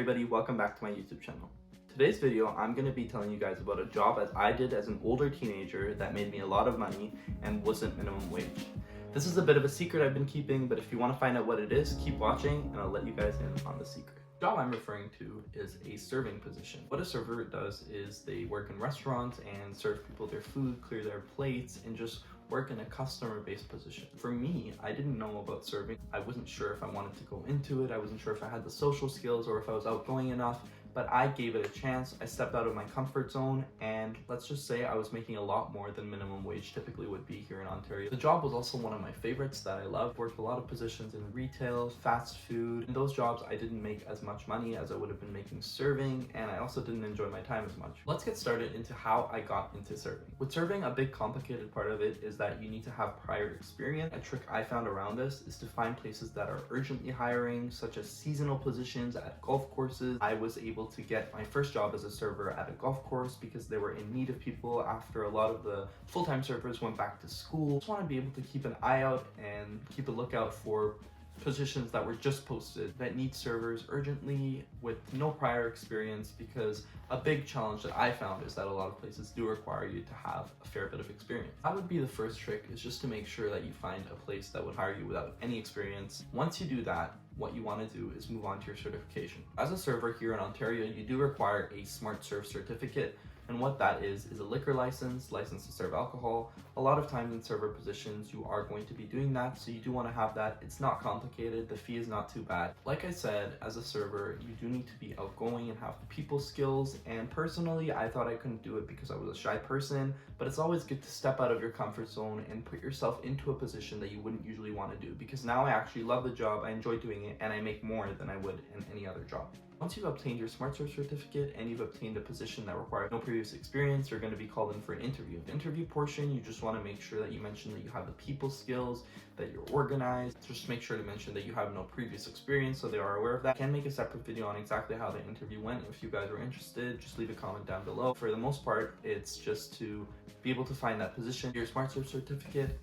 everybody, welcome back to my YouTube channel. Today's video, I'm going to be telling you guys about a job as I did as an older teenager that made me a lot of money and wasn't minimum wage. This is a bit of a secret I've been keeping, but if you want to find out what it is, keep watching and I'll let you guys in on the secret. The job I'm referring to is a serving position. What a server does is they work in restaurants and serve people their food, clear their plates, and just work in a customer-based position. For me, I didn't know about serving. I wasn't sure if I wanted to go into it. I wasn't sure if I had the social skills or if I was outgoing enough, but I gave it a chance. I stepped out of my comfort zone, and let's just say I was making a lot more than minimum wage typically would be here in Ontario. The job was also one of my favorites that I loved. Worked a lot of positions in retail, fast food. In those jobs, I didn't make as much money as I would have been making serving, and I also didn't enjoy my time as much. Let's get started into how I got into serving. With serving, a big complicated part of it is that you need to have prior experience. A trick I found around this is to find places that are urgently hiring, such as seasonal positions at golf courses. I was able to get my first job as a server at a golf course because they were in need of people after a lot of the full-time servers went back to school. Just want to be able to keep an eye out and keep a lookout for positions that were just posted that need servers urgently with no prior experience, because a big challenge that I found is that a lot of places do require you to have a fair bit of experience. That would be the first trick, is just to make sure that you find a place that would hire you without any experience. Once you do that, what you want to do is move on to your certification. As a server here in Ontario, you do require a SmartServe certificate. And what that is a liquor license to serve alcohol. A lot of times in server positions, you are going to be doing that, so you do want to have that. It's not complicated, the fee is not too bad. Like I said, as a server, you do need to be outgoing and have people skills, and personally, I thought I couldn't do it because I was a shy person, but it's always good to step out of your comfort zone and put yourself into a position that you wouldn't usually want to do, because now I actually love the job, I enjoy doing it, and I make more than I would in any other job. Once you've obtained your SmartServe certificate and you've obtained a position that requires no previous experience, you're going to be called in for an interview. The interview portion, you just want to make sure that you mention that you have the people skills, that you're organized. Just make sure to mention that you have no previous experience so they are aware of that. I can make a separate video on exactly how the interview went. If you guys are interested, just leave a comment down below. For the most part, it's just to be able to find that position, your SmartServe certificate,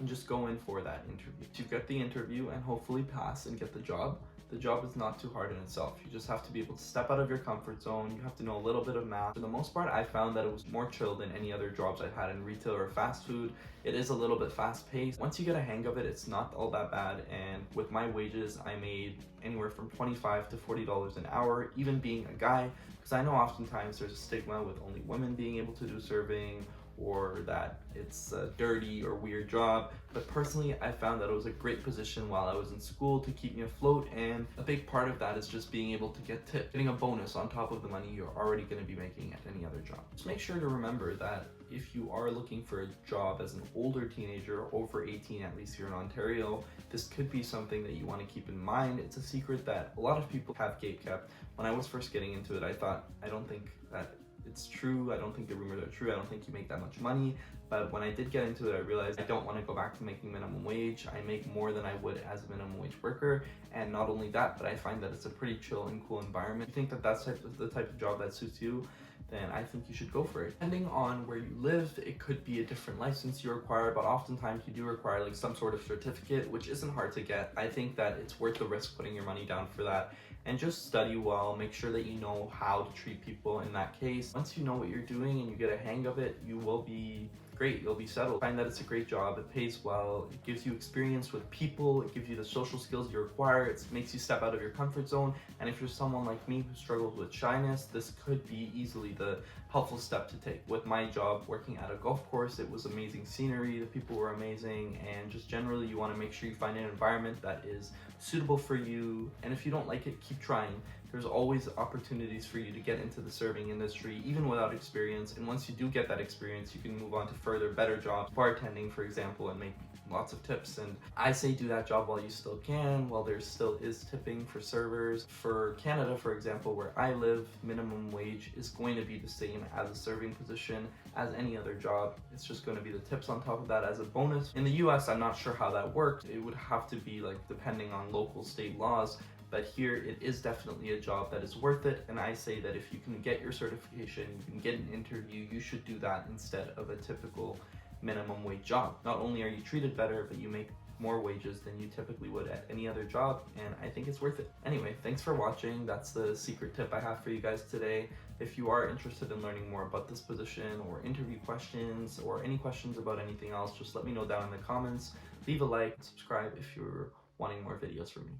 and just go in for that interview. To get the interview and hopefully pass and get the job is not too hard in itself. You just have to be able to step out of your comfort zone. You have to know a little bit of math. For the most part, I found that it was more chill than any other jobs I've had in retail or fast food. It is a little bit fast paced. Once you get a hang of it, it's not all that bad. And with my wages, I made anywhere from $25 to $40 an hour, even being a guy, because I know oftentimes there's a stigma with only women being able to do serving, or that it's a dirty or weird job. But personally, I found that it was a great position while I was in school to keep me afloat, and a big part of that is just being able to get tipped, getting a bonus on top of the money you're already going to be making at any other job. Just make sure to remember that if you are looking for a job as an older teenager, over 18 at least here in Ontario, this could be something that you want to keep in mind. It's a secret that a lot of people have gatekept. When I was first getting into it, I thought, I don't think that it's true. I don't think the rumors are true. I don't think you make that much money. But when I did get into it, I realized I don't want to go back to making minimum wage. I make more than I would as a minimum wage worker. And not only that, but I find that it's a pretty chill and cool environment. If you think that that's the type of job that suits you, then I think you should go for it. Depending on where you live, it could be a different license you require, but oftentimes you do require like some sort of certificate, which isn't hard to get. I think that it's worth the risk putting your money down for that. And just study well, make sure that you know how to treat people in that case. Once you know what you're doing and you get a hang of it, you will be great, you'll be settled. Find that it's a great job, it pays well, it gives you experience with people, it gives you the social skills you require, it makes you step out of your comfort zone. And if you're someone like me who struggles with shyness, this could be easily the helpful step to take. With my job working at a golf course, it was amazing scenery, the people were amazing, and just generally you want to make sure you find an environment that is suitable for you. And if you don't like it, keep trying. There's always opportunities for you to get into the serving industry, even without experience. And once you do get that experience, you can move on to further, better jobs, bartending, for example, and make lots of tips. And I say do that job while you still can, while there still is tipping for servers. For Canada, for example, where I live, minimum wage is going to be the same as a serving position as any other job. It's just going to be the tips on top of that as a bonus. In the US, I'm not sure how that works. It would have to be like depending on local state laws. But here it is definitely a job that is worth it, and I say that if you can get your certification, you can get an interview, you should do that instead of a typical minimum wage job. Not only are you treated better, but you make more wages than you typically would at any other job, and I think it's worth it. Anyway, thanks for watching. That's the secret tip I have for you guys today. If you are interested in learning more about this position or interview questions or any questions about anything else, just let me know down in the comments. Leave a like, subscribe if you're wanting more videos from me.